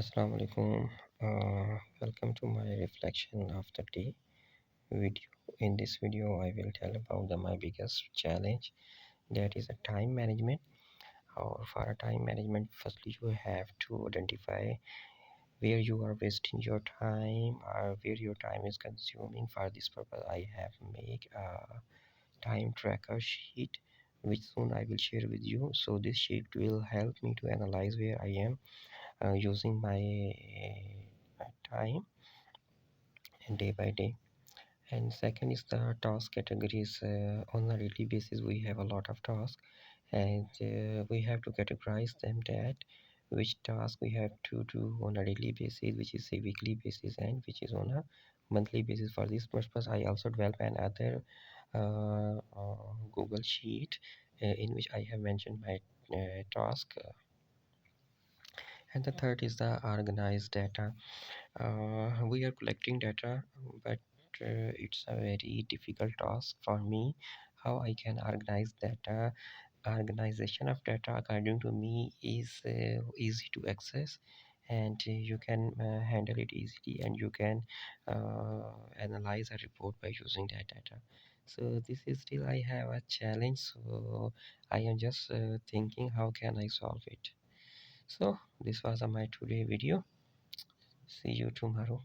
Assalamu alaikum. Welcome to my reflection of the day video. In this video, I will tell about my biggest challenge, that is a time management. Or for a time management, firstly you have to identify where you are wasting your time or where your time is consuming. For this purpose, I have made a time tracker sheet, which soon I will share with you. So this sheet will help me to analyze where I am using my time day by day. And second is the task categories. On a daily basis we have a lot of tasks, and we have to categorize them, that which task we have to do on a daily basis, which is a weekly basis, and which is on a monthly basis. For this purpose I also develop another Google sheet in which I have mentioned my task. And the third is the organized data. We are collecting data, but it's a very difficult task for me. How I can organize data? Organization of data, according to me, is easy to access, and you can handle it easily, and you can analyze a report by using that data. So this is still I have a challenge. So I am just thinking how can I solve it. So this was my today video. See you tomorrow.